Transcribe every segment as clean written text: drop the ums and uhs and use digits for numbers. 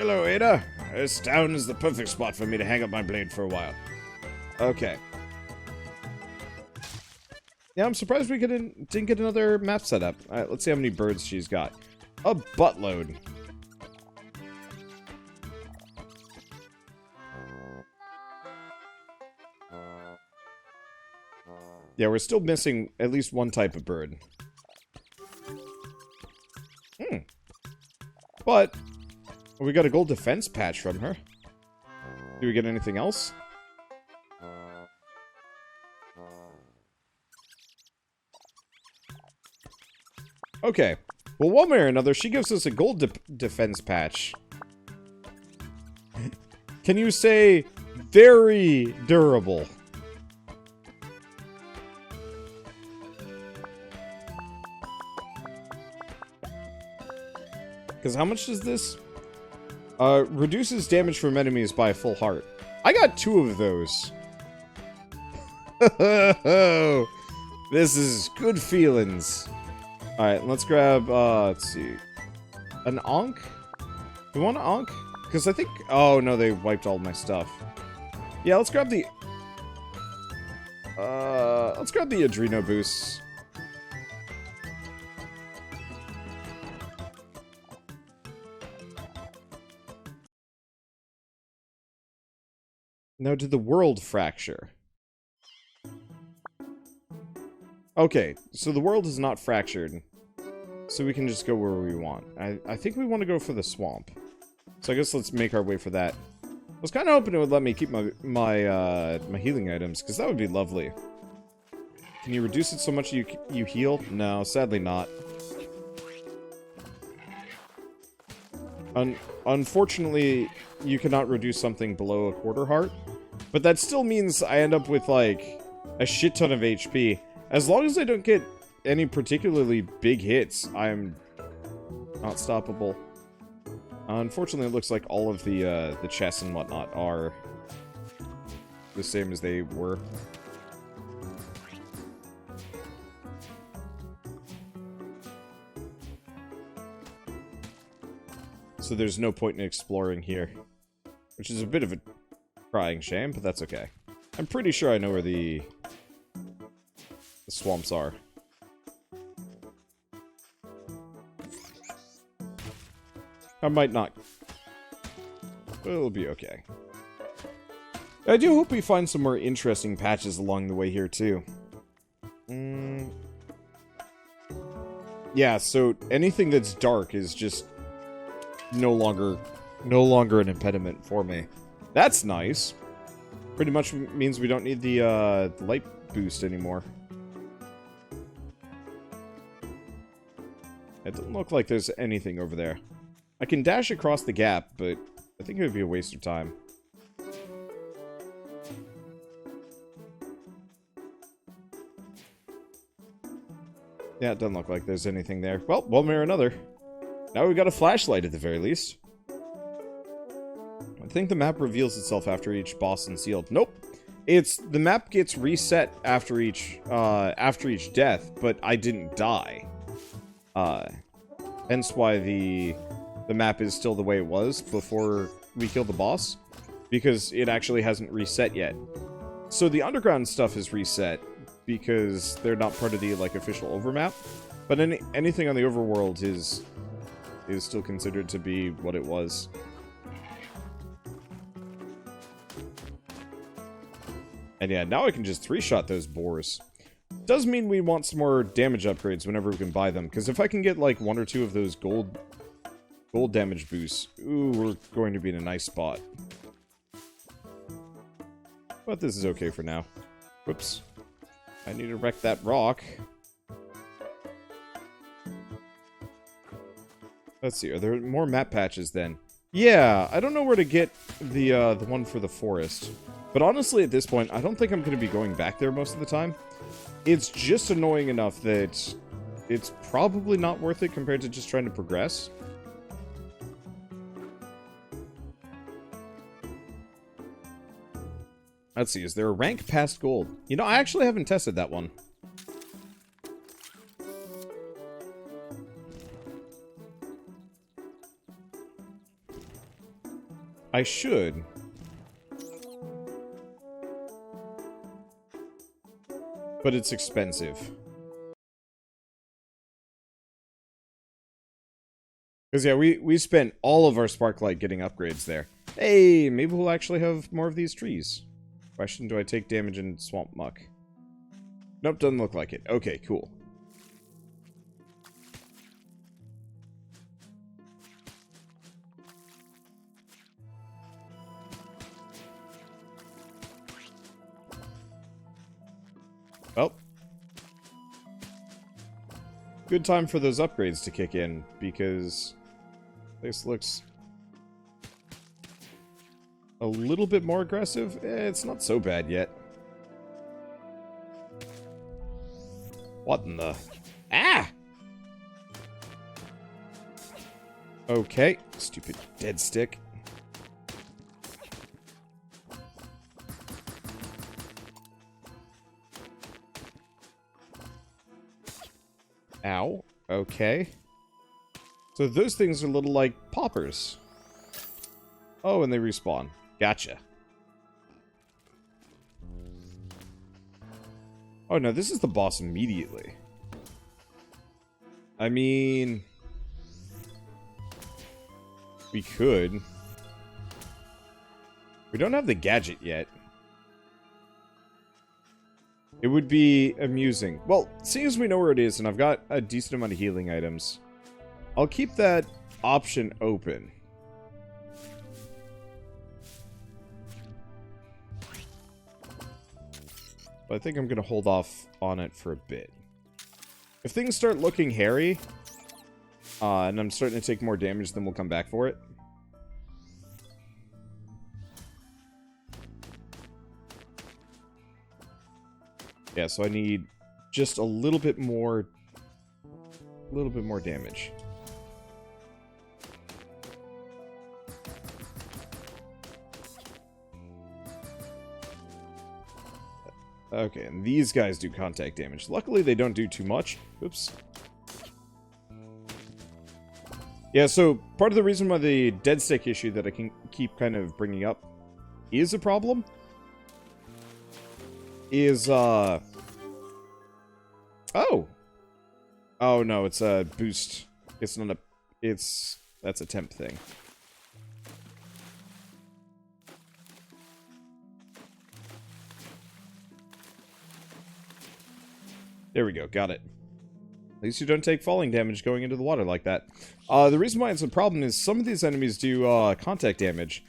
Hello, Ada. This town is the perfect spot for me to hang up my blade for a while. Okay. Yeah, I'm surprised we didn't get another map set up. Alright, let's see how many birds she's got. A buttload. Yeah, we're still missing at least one type of bird. But we got a gold defense patch from her. Do we get anything else? Okay. Well, one way or another, she gives us a gold defense patch. Can you say very durable? Because how much does this? Reduces damage from enemies by a full heart. I got 2 of those. This is good feelings. Alright, let's grab, let's see. An Ankh? We want an Ankh? Because I think... Oh, no, they wiped all my stuff. Yeah, let's grab the... let's grab the Adreno boosts. Now, did the world fracture? Okay, so the world is not fractured. So we can just go where we want. I think we want to go for the swamp. So I guess let's make our way for that. I was kind of hoping it would let me keep my healing items, because that would be lovely. Can you reduce it so much you heal? No, sadly not. Unfortunately, you cannot reduce something below a quarter heart. But that still means I end up with, like, a shit ton of HP. As long as I don't get any particularly big hits, I'm not stoppable. Unfortunately, it looks like all of the chests and whatnot are the same as they were. So there's no point in exploring here. Which is a bit of a crying shame, but that's okay. I'm pretty sure I know where the swamps are. I might not. But it'll be okay. I do hope we find some more interesting patches along the way here, too. Yeah, so anything that's dark is just no longer an impediment for me. That's nice. Pretty much means we don't need the light boost anymore. It doesn't look like there's anything over there. I can dash across the gap, but I think it would be a waste of time. Yeah, it doesn't look like there's anything there. Well, one way or another. Now we've got a flashlight at the very least. I think the map reveals itself after each boss is sealed. Nope. The map gets reset after each death, but I didn't die. Hence why the map is still the way it was before we killed the boss, because it actually hasn't reset yet. So the underground stuff is reset because they're not part of the like official overmap, but anything on the overworld is still considered to be what it was. And yeah, now I can just 3-shot those boars. Does mean we want some more damage upgrades whenever we can buy them, because if I can get like 1 or 2 of those gold damage boosts, ooh, we're going to be in a nice spot. But this is okay for now. Whoops. I need to wreck that rock. Let's see, are there more map patches then? Yeah, I don't know where to get the one for the forest. But honestly, at this point, I don't think I'm going to be going back there most of the time. It's just annoying enough that it's probably not worth it compared to just trying to progress. Let's see, is there a rank past gold? You know, I actually haven't tested that one. I should. But it's expensive. Because, yeah, we spent all of our Sparklite getting upgrades there. Hey, maybe we'll actually have more of these trees. Question, do I take damage in swamp muck? Nope, doesn't look like it. Okay, cool. Well. Good time for those upgrades to kick in, because this looks a little bit more aggressive. It's not so bad yet. What in the... Ah! Okay, stupid dead stick. Ow. Okay. So those things are little, like, poppers. Oh, and they respawn. Gotcha. Oh, no, this is the boss immediately. I mean... we could. We don't have the gadget yet. It would be amusing. Well, seeing as we know where it is, and I've got a decent amount of healing items, I'll keep that option open. But I think I'm going to hold off on it for a bit. If things start looking hairy, and I'm starting to take more damage, then we'll come back for it. Yeah, so I need just a little bit more damage. Okay, and these guys do contact damage. Luckily, they don't do too much. Oops. Yeah, so part of the reason why the dead stick issue that I can keep kind of bringing up is a problem is, oh! Oh, no, it's a boost. It's not a... that's a temp thing. There we go, got it. At least you don't take falling damage going into the water like that. The reason why it's a problem is some of these enemies do, contact damage.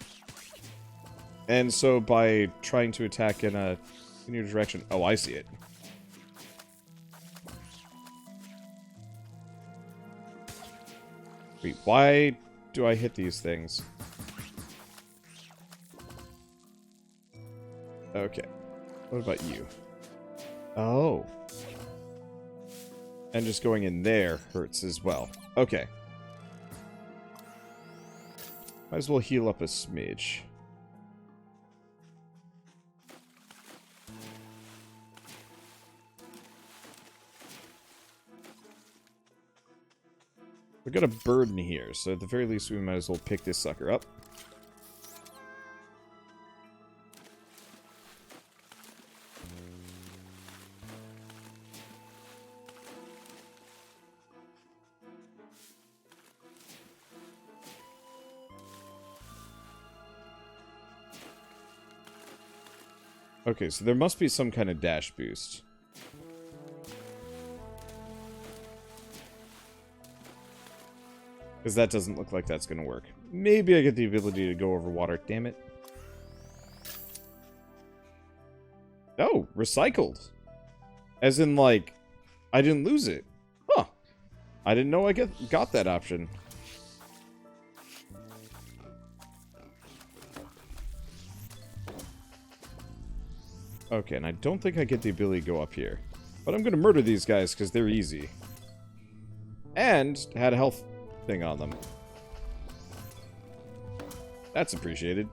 And so by trying to attack in a new direction... Oh, I see it. Wait, why do I hit these things? Okay. What about you? Oh. And just going in there hurts as well. Okay. Might as well heal up a smidge. We got a bird in here, so at the very least we might as well pick this sucker up. Okay, so there must be some kind of dash boost. Because that doesn't look like that's going to work. Maybe I get the ability to go over water. Damn it. Oh, recycled. As in, like, I didn't lose it. Huh. I didn't know I got that option. Okay, and I don't think I get the ability to go up here. But I'm going to murder these guys because they're easy. And had a health thing on them. That's appreciated.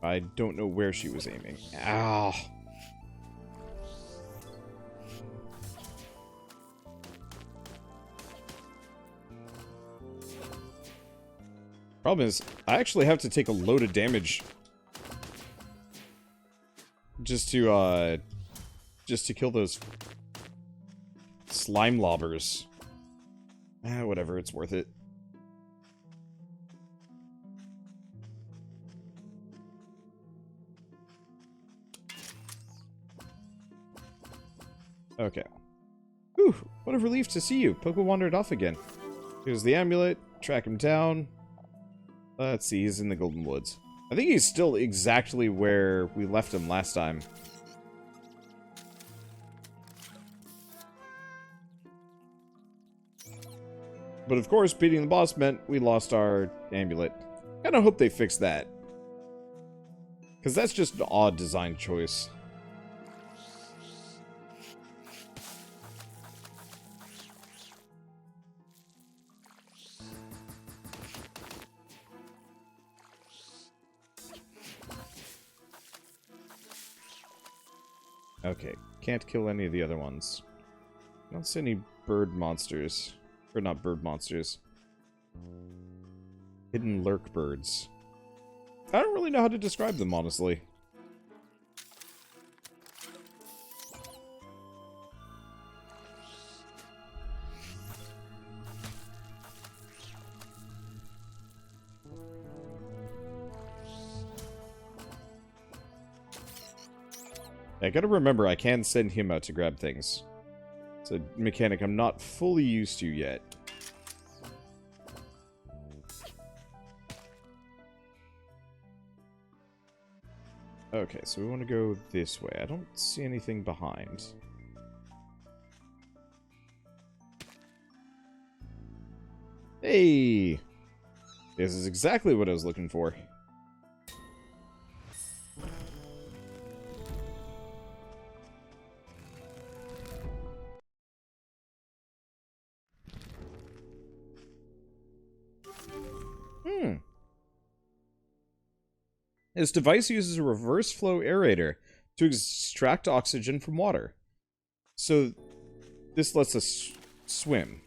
I don't know where she was aiming. Ow. Problem is, I actually have to take a load of damage just to kill those slime lobbers. Whatever, it's worth it. Okay. Whew, what a relief to see you. Poco wandered off again. Here's the amulet. Track him down. Let's see, he's in the Golden Woods. I think he's still exactly where we left him last time. But of course, beating the boss meant we lost our amulet. Kinda hope they fix that. Because that's just an odd design choice. Okay, can't kill any of the other ones. I don't see any bird monsters. Or not bird monsters. Hidden lurk birds. I don't really know how to describe them, honestly. I gotta remember, I can send him out to grab things. It's a mechanic I'm not fully used to yet. Okay, so we want to go this way. I don't see anything behind. Hey! This is exactly what I was looking for. This device uses a reverse flow aerator to extract oxygen from water. So, this lets us swim.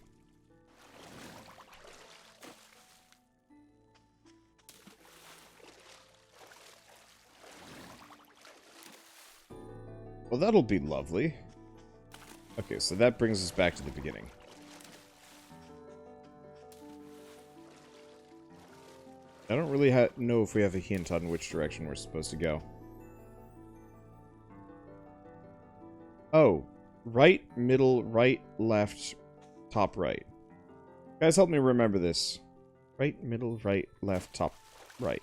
Well, that'll be lovely. Okay, so that brings us back to the beginning. I don't really know if we have a hint on which direction we're supposed to go. Oh. Right, middle, right, left, top, right. Guys, help me remember this. Right, middle, right, left, top, right.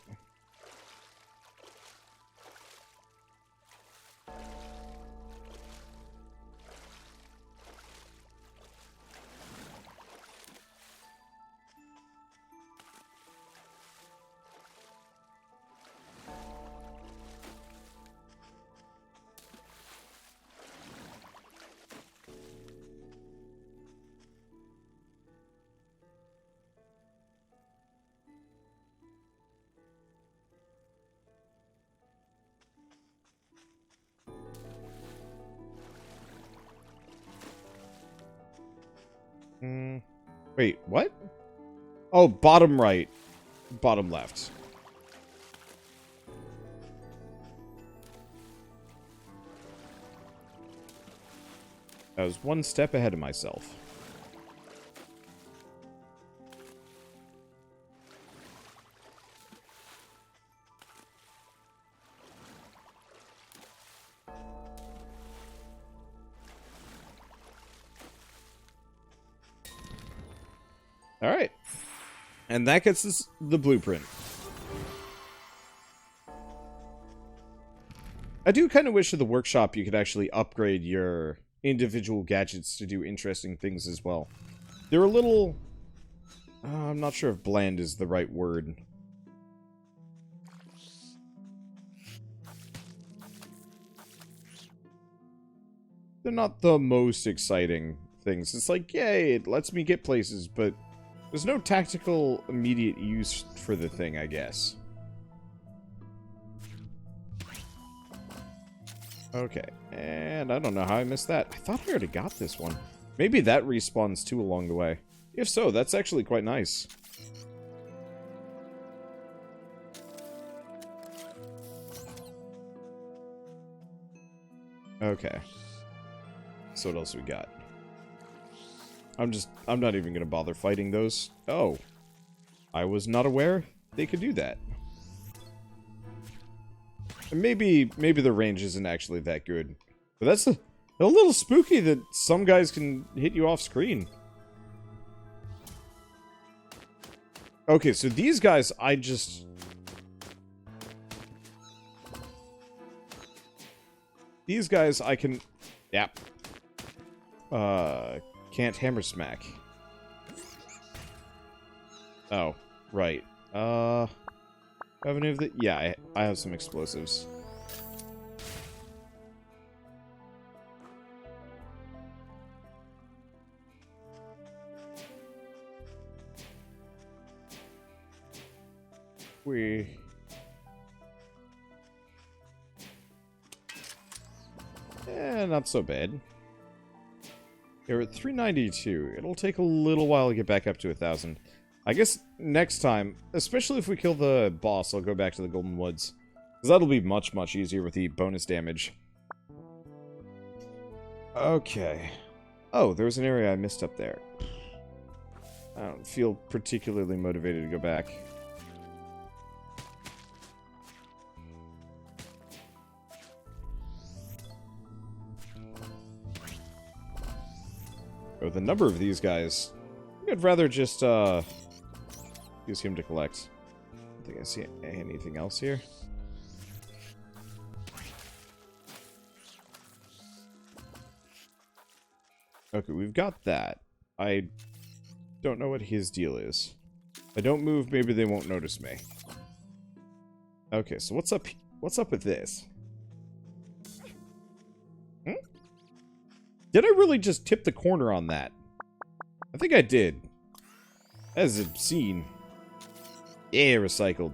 Wait, what? Oh, bottom right. Bottom left. I was one step ahead of myself. Alright. And that gets us the blueprint. I do kind of wish at the workshop you could actually upgrade your individual gadgets to do interesting things as well. They're a little... I'm not sure if bland is the right word. They're not the most exciting things. It's like, yay, it lets me get places, but there's no tactical immediate use for the thing, I guess. Okay, and I don't know how I missed that. I thought I already got this one. Maybe that respawns too along the way. If so, that's actually quite nice. Okay. So what else we got? I'm not even gonna bother fighting those. Oh. I was not aware they could do that. And maybe the range isn't actually that good. But that's a little spooky that some guys can hit you off screen. Okay, so these guys, these guys, I can... Yep. Can't hammer smack. Oh, right. Have any of the... Yeah, I have some explosives. Not so bad. We're at 392. It'll take a little while to get back up to 1,000. I guess next time, especially if we kill the boss, I'll go back to the Golden Woods. Because that'll be much, much easier with the bonus damage. Okay. Oh, there was an area I missed up there. I don't feel particularly motivated to go back. With a number of these guys, I'd rather just use him to collect. I don't think I see anything else here. Okay, we've got that. I don't know what his deal is. If I don't move, maybe they won't notice me. Okay, so what's up with this? Did I really just tip the corner on that? I think I did. As obscene. Yeah, recycled.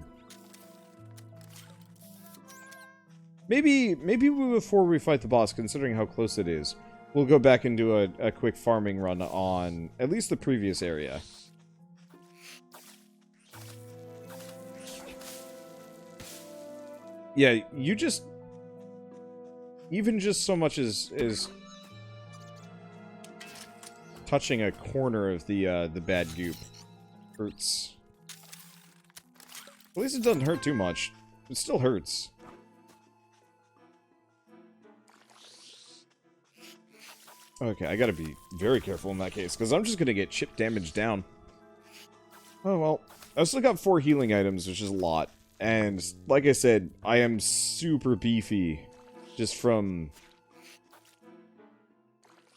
Maybe before we fight the boss, considering how close it is, we'll go back and do a quick farming run on at least the previous area. Yeah, you just... Even just so much as touching a corner of the bad goop hurts. At least it doesn't hurt too much. It still hurts. Okay, I gotta be very careful in that case, because I'm just gonna get chip damage down. Oh well. I still got 4 healing items, which is a lot. And, like I said, I am super beefy just from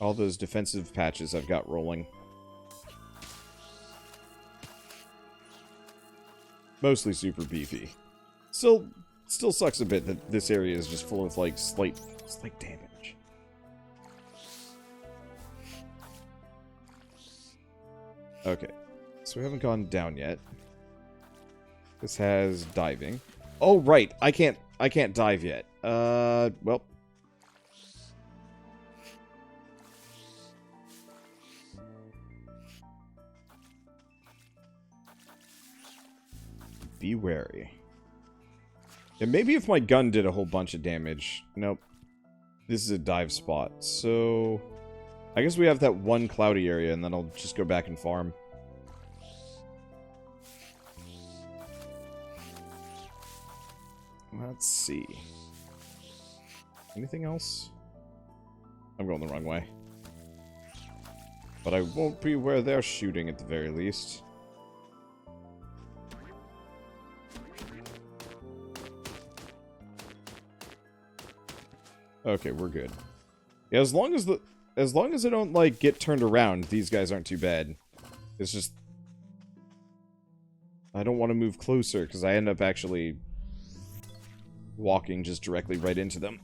all those defensive patches I've got rolling. Mostly super beefy. Still sucks a bit that this area is just full of, like, slight damage. Okay. So we haven't gone down yet. This has diving. Oh, right. I can't dive yet. Well. Be wary. And maybe if my gun did a whole bunch of damage. Nope. This is a dive spot. So I guess we have that one cloudy area, and then I'll just go back and farm. Let's see. Anything else? I'm going the wrong way. But I won't be where they're shooting at the very least. Okay, we're good. Yeah, as long as I don't, like, get turned around, these guys aren't too bad. It's just... I don't want to move closer, because I end up actually walking just directly right into them.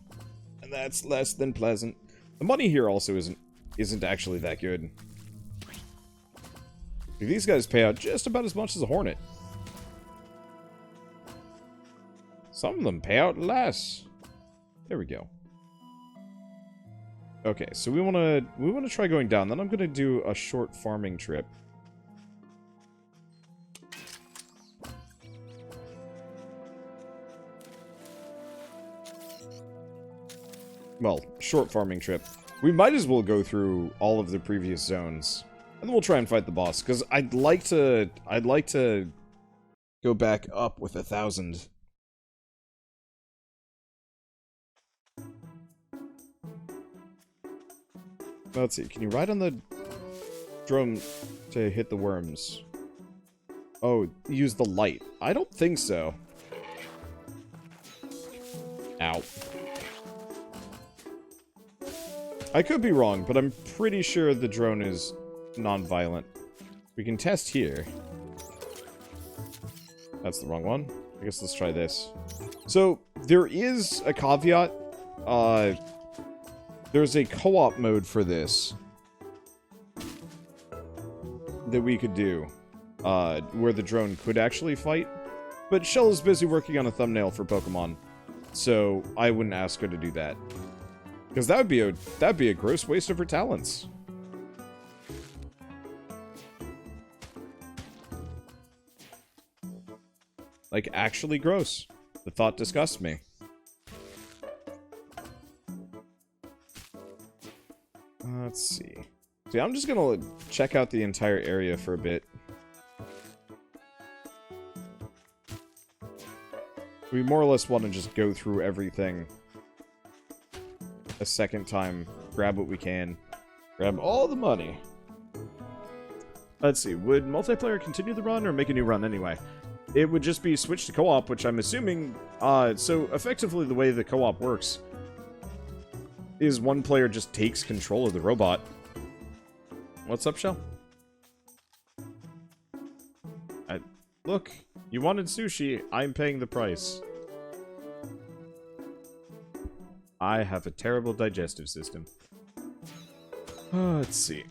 And that's less than pleasant. The money here also isn't actually that good. These guys pay out just about as much as a Hornet. Some of them pay out less. There we go. Okay, so we wanna try going down. Then I'm gonna do a short farming trip. well, short farming trip. We might as well go through all of the previous zones. And then we'll try and fight the boss, because I'd like to go back up with 1,000. Let's see, can you ride on the drum to hit the worms? Oh, use the light. I don't think so. Ow. I could be wrong, but I'm pretty sure the drone is non-violent. We can test here. That's the wrong one. I guess let's try this. So, there is a caveat. There's a co-op mode for this that we could do, where the drone could actually fight. But Shell is busy working on a thumbnail for Pokemon, so I wouldn't ask her to do that. Because that'd be a gross waste of her talents. Like, actually gross. The thought disgusts me. Let's see. See, I'm just gonna check out the entire area for a bit. We more or less want to just go through everything a second time. Grab what we can. Grab all the money. Let's see. Would multiplayer continue the run or make a new run anyway? It would just be switch to co-op, which I'm assuming... so, effectively, the way the co-op works is one player just takes control of the robot. What's up, Shell? Look, you wanted sushi. I'm paying the price. I have a terrible digestive system. Let's see.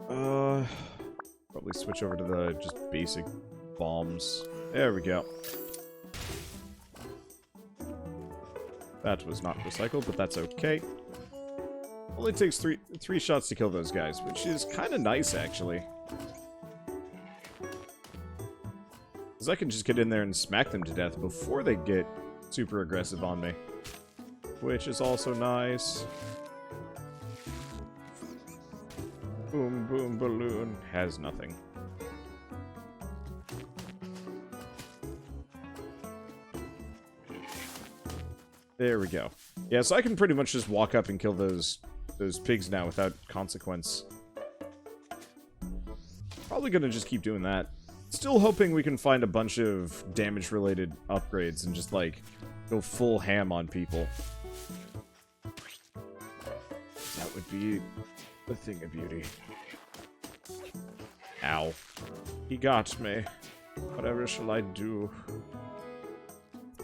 Probably switch over to the just basic bombs. There we go. That was not recycled, but that's okay. Only takes three shots to kill those guys, which is kind of nice, actually. Because I can just get in there and smack them to death before they get super aggressive on me. Which is also nice. Boom, boom, balloon. Has nothing. There we go. Yeah, so I can pretty much just walk up and kill those pigs now without consequence. Probably gonna just keep doing that. Still hoping we can find a bunch of damage-related upgrades and just, like, go full ham on people. That would be the thing of beauty. Ow. He got me. Whatever shall I do?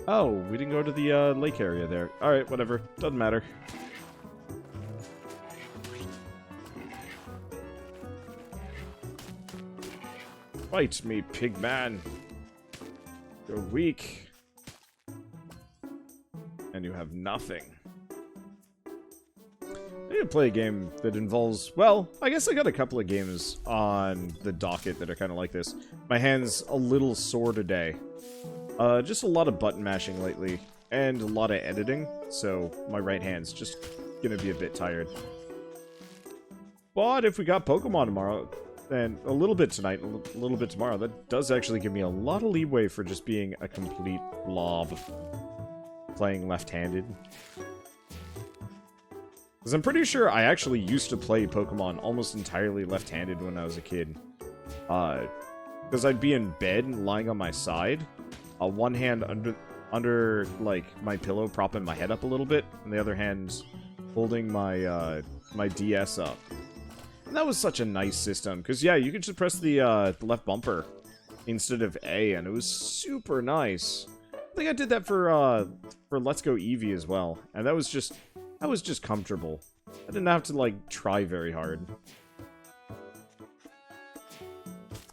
Oh, we didn't go to the lake area there. Alright, whatever. Doesn't matter. Fight me, pigman. You're weak. And you have nothing. I need to play a game that involves... Well, I guess I got a couple of games on the docket that are kind of like this. My hand's a little sore today. Just a lot of button mashing lately, and a lot of editing, so my right hand's just gonna be a bit tired. But if we got Pokemon tomorrow, and a little bit tonight, a little bit tomorrow, that does actually give me a lot of leeway for just being a complete blob. Playing left-handed. Because I'm pretty sure I actually used to play Pokemon almost entirely left-handed when I was a kid. Because I'd be in bed, lying on my side, one hand under like my pillow, propping my head up a little bit, and the other hand holding my my DS up. And that was such a nice system, because yeah, you could just press the left bumper instead of A, and it was super nice. I think I did that for Let's Go Eevee as well, and that was just comfortable. I didn't have to like try very hard.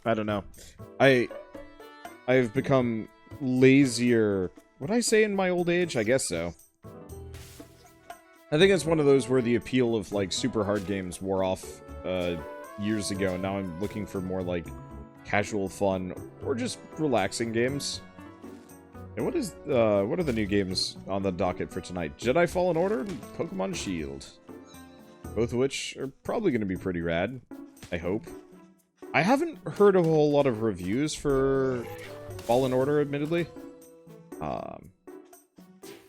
I don't know. I've become lazier. Would I say in my old age? I guess so. I think it's one of those where the appeal of like super hard games wore off years ago, and now I'm looking for more like casual fun or just relaxing games. And what are the new games on the docket for tonight? Jedi Fallen Order and Pokemon Shield. Both of which are probably going to be pretty rad. I hope. I haven't heard a whole lot of reviews for Fallen Order, admittedly.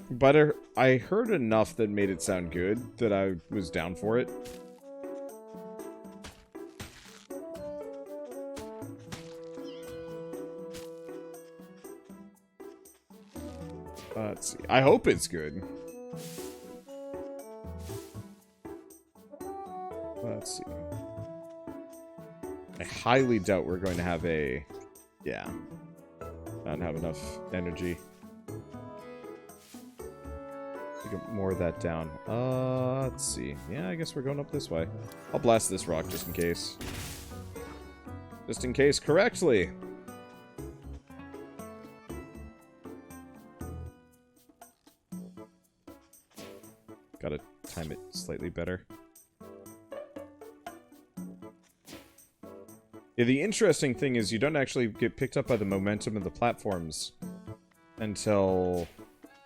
But I heard enough that made it sound good that I was down for it. Let's see. I hope it's good. Let's see. I highly doubt we're going to have a... Yeah. I don't have enough energy. Get more of that down. Let's see. Yeah, I guess we're going up this way. I'll blast this rock just in case. Just in case correctly. Gotta time it slightly better. Yeah, the interesting thing is you don't actually get picked up by the momentum of the platforms until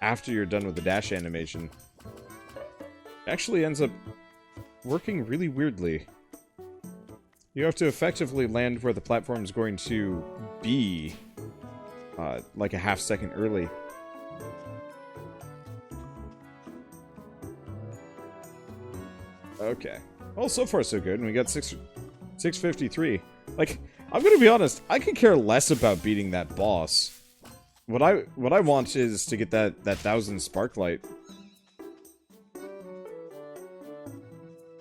after you're done with the dash animation. It actually ends up working really weirdly. You have to effectively land where the platform is going to be, like a half second early. Okay. Well, so far so good, and we got 653. Like, I'm gonna be honest, I could care less about beating that boss. What I want is to get that 1000 Sparklite.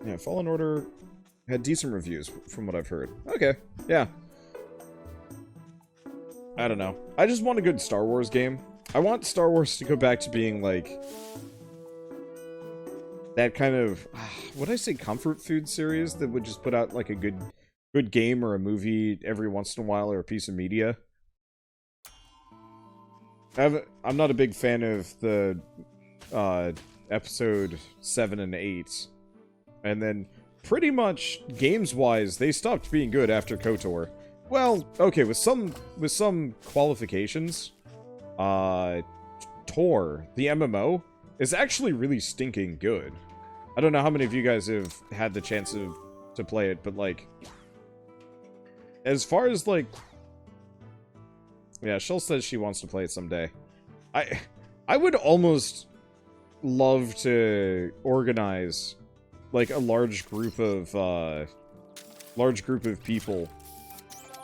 Yeah, Fallen Order had decent reviews from what I've heard. Okay, yeah. I don't know. I just want a good Star Wars game. I want Star Wars to go back to being like that kind of, would I say comfort food series that would just put out like a good game or a movie every once in a while, or a piece of media. I'm not a big fan of the episode 7 and 8. And then pretty much games-wise, they stopped being good after KOTOR. Well, okay, with some qualifications. Tor, the MMO, is actually really stinking good. I don't know how many of you guys have had the chance to play it, but like, as far as like, yeah, Shell says she wants to play it someday. I would almost love to organize like a large group of people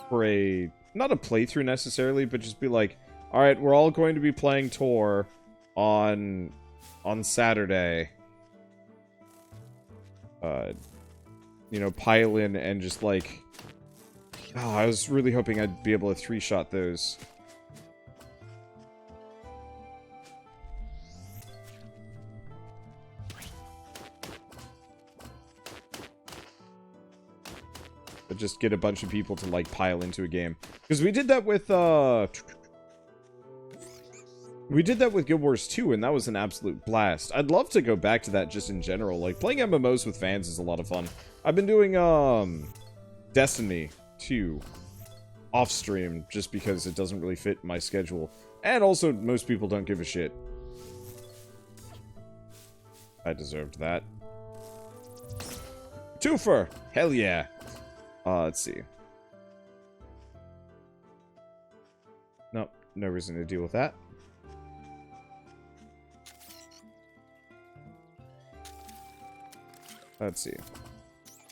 for a, not a playthrough necessarily, but just be like, all right, we're all going to be playing Tor on Saturday. You know, pile in and just like, oh, I was really hoping I'd be able to three-shot those. But just get a bunch of people to like pile into a game. Because we did that with Guild Wars 2, and that was an absolute blast. I'd love to go back to that just in general. Like, playing MMOs with fans is a lot of fun. I've been doing, Destiny 2 off-stream, just because it doesn't really fit my schedule. And also, most people don't give a shit. I deserved that. Twofer! Hell yeah! Let's see. Nope, no reason to deal with that. Let's see.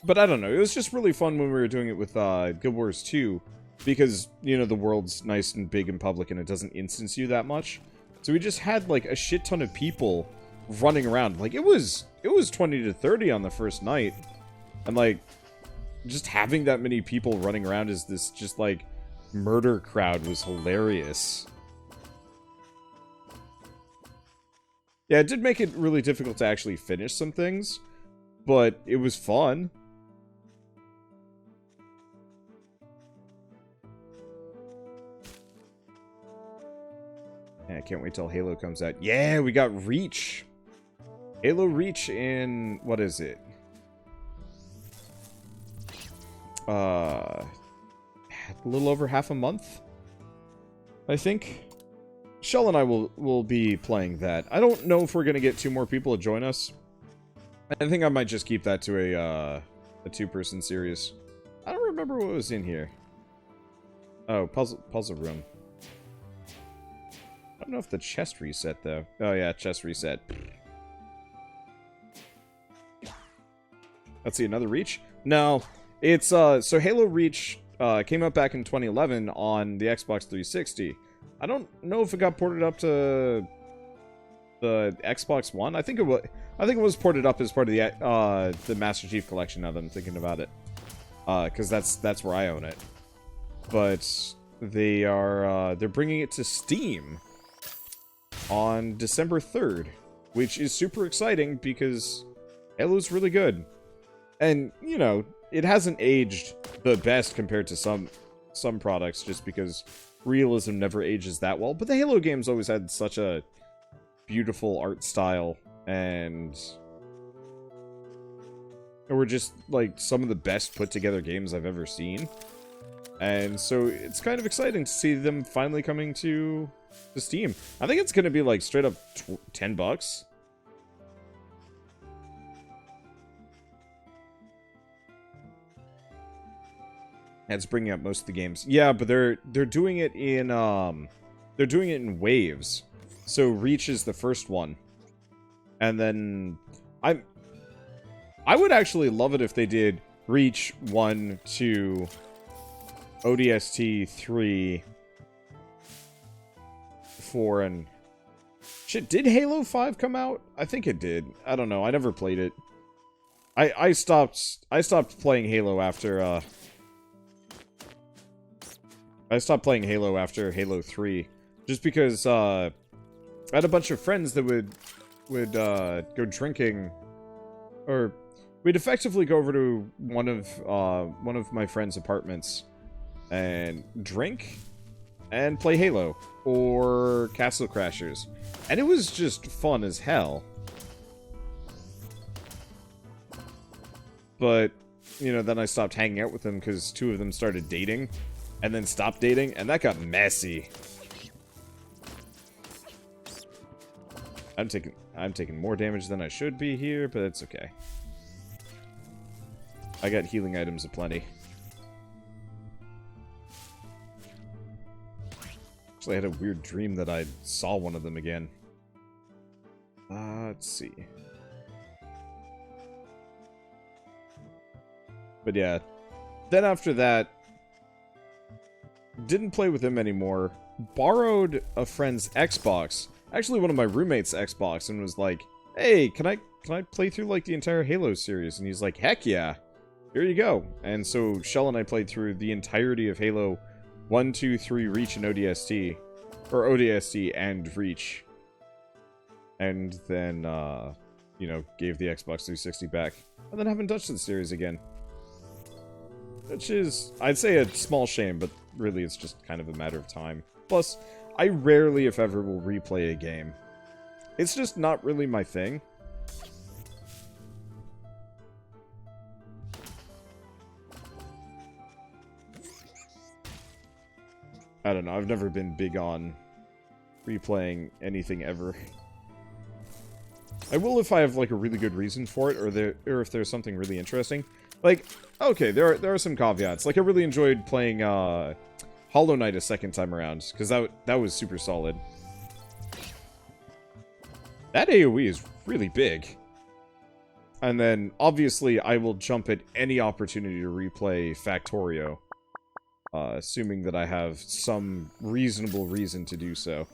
But I don't know, it was just really fun when we were doing it with Guild Wars 2, because, you know, the world's nice and big and public and it doesn't instance you that much. So we just had, like, a shit ton of people running around. Like, it was 20 to 30 on the first night. And, like, just having that many people running around as this just, like, murder crowd was hilarious. Yeah, it did make it really difficult to actually finish some things, but it was fun. Yeah, I can't wait till Halo comes out. Yeah, we got Reach. Halo Reach in, what is it? A little over half a month, I think. Shell and I will be playing that. I don't know if we're gonna get 2 more people to join us. I think I might just keep that to a 2-person series. I don't remember what was in here. Oh, puzzle room. I don't know if the chest reset though. Oh yeah, chest reset. Let's see, another Reach? No, it's so Halo Reach came out back in 2011 on the Xbox 360. I don't know if it got ported up to the Xbox One. I think it was ported up as part of the Master Chief Collection. Now that I'm thinking about it, because that's where I own it. But they're bringing it to Steam on December 3rd, which is super exciting because Halo's really good, and you know it hasn't aged the best compared to some products, just because realism never ages that well. But the Halo games always had such a beautiful art style, and they were just like some of the best put together games I've ever seen. And so it's kind of exciting to see them finally coming to Steam. I think it's going to be like straight up $10. That's bringing up most of the games. Yeah, but they're doing it in waves. So Reach is the first one, and then I would actually love it if they did Reach 1, 2, ODST 3, 4, and shit. Did Halo 5 come out? I think it did. I don't know. I never played it. I stopped playing Halo after I stopped playing Halo after Halo 3, just because I had a bunch of friends that would go drinking, or we'd effectively go over to one of my friends' apartments and drink and play Halo or Castle Crashers, and it was just fun as hell. But you know, then I stopped hanging out with them because 2 of them started dating and then stopped dating, and that got messy. I'm taking more damage than I should be here, but that's okay. I got healing items aplenty. Actually, I had a weird dream that I saw one of them again. Let's see. But yeah, then after that, didn't play with him anymore. Borrowed a friend's Xbox, actually one of my roommate's Xbox, and was like, "Hey, can I play through like the entire Halo series?" And he's like, "Heck yeah, here you go." And so Shell and I played through the entirety of Halo 1, 2, 3, Reach, and ODST, or ODST and Reach, and then you know, gave the Xbox 360 back, and then haven't touched the series again. Which is, I'd say, a small shame, but really it's just kind of a matter of time. Plus, I rarely, if ever, will replay a game. It's just not really my thing. I don't know, I've never been big on replaying anything ever. I will if I have like a really good reason for it, or if there's something really interesting. Like, okay, there are some caveats. Like, I really enjoyed playing Hollow Knight a second time around, because that was super solid. That AoE is really big. And then, obviously, I will jump at any opportunity to replay Factorio, assuming that I have some reasonable reason to do so.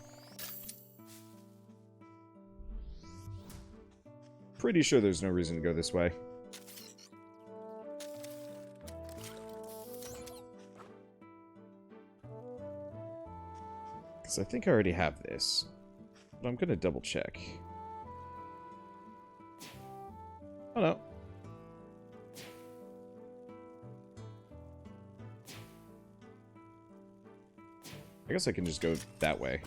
Pretty sure there's no reason to go this way. Because I think I already have this. But I'm going to double check. Oh no. I guess I can just go that way.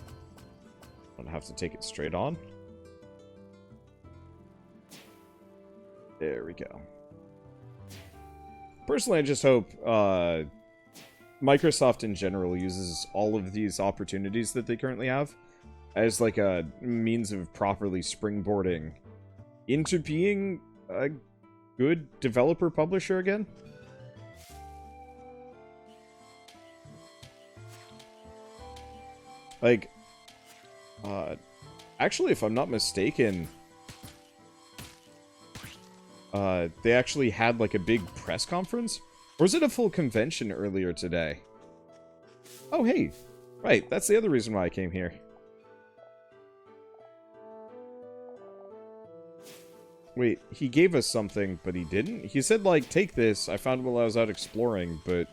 I don't have to take it straight on. There we go. Personally, I just hope Microsoft in general uses all of these opportunities that they currently have as like a means of properly springboarding into being a good developer publisher again. Like, actually, if I'm not mistaken, they actually had like a big press conference, or was it a full convention earlier today? Oh, hey, right, that's the other reason why I came here. Wait, he gave us something, but he didn't? He said, like, take this. I found it while I was out exploring, but...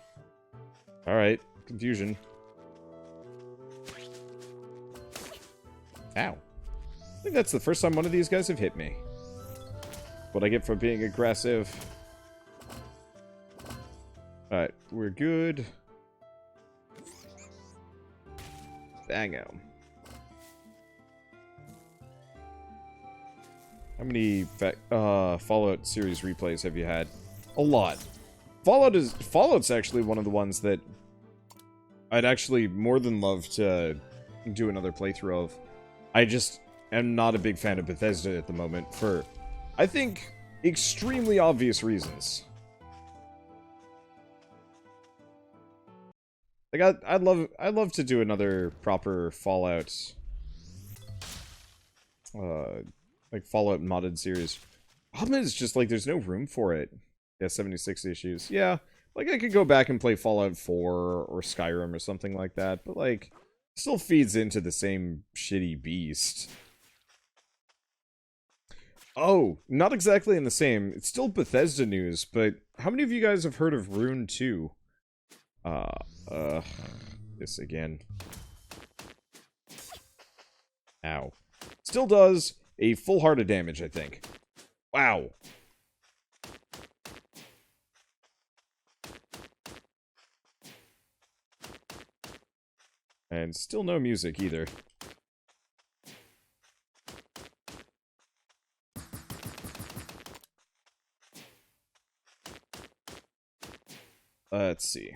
Alright, confusion. Ow. I think that's the first time one of these guys have hit me. What I get for being aggressive. Alright, we're good. Bango. How many Fallout series replays have you had? A lot. Fallout's actually one of the ones that I'd actually more than love to do another playthrough of. I just am not a big fan of Bethesda at the moment for, I think, extremely obvious reasons. Like I'd love to do another proper Fallout like Fallout modded series. Problem is just like there's no room for it. Yeah, 76 issues. Yeah, like I could go back and play Fallout 4 or Skyrim or something like that, but like still feeds into the same shitty beast. Oh, not exactly in the same. It's still Bethesda news, but how many of you guys have heard of Rune 2? This again. Ow. Still does a full heart of damage, I think. Wow. And still no music either. Let's see.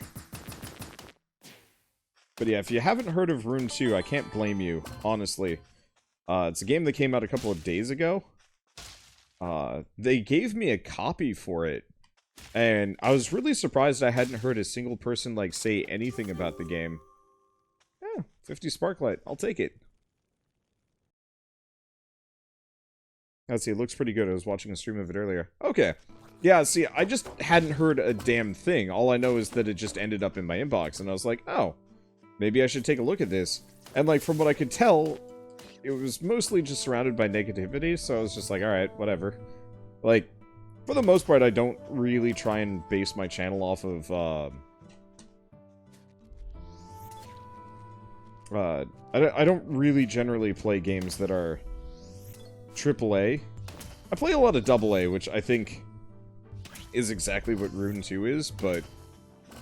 But yeah, if you haven't heard of Rune 2, I can't blame you, honestly. It's a game that came out a couple of days ago. They gave me a copy for it, and I was really surprised I hadn't heard a single person, like, say anything about the game. Yeah, 50 Sparklite. I'll take it. Let's see, it looks pretty good. I was watching a stream of it earlier. Okay. Yeah, see, I just hadn't heard a damn thing. All I know is that it just ended up in my inbox, and I was like, oh, maybe I should take a look at this. And, like, from what I could tell, it was mostly just surrounded by negativity, so I was just like, alright, whatever. Like, for the most part, I don't really try and base my channel off of, I don't really generally play games that are AAA. I play a lot of AA, which I think is exactly what Rune 2 is, but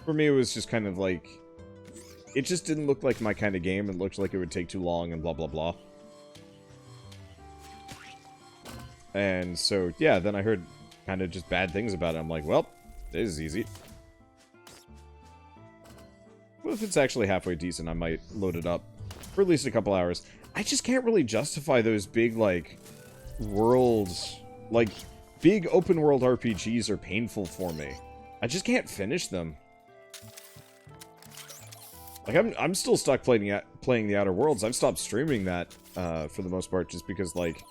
for me it was just kind of like, it just didn't look like my kind of game, and looked like it would take too long and blah blah blah. And so, yeah, then I heard kind of just bad things about it. I'm like, well, this is easy. Well, if it's actually halfway decent, I might load it up for at least a couple hours. I just can't really justify those big, like, worlds, like, big open-world RPGs are painful for me. I just can't finish them. Like, I'm still stuck playing the Outer Worlds. I've stopped streaming that, for the most part, just because, like,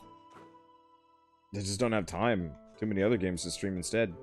I just don't have time. Too many other games to stream instead.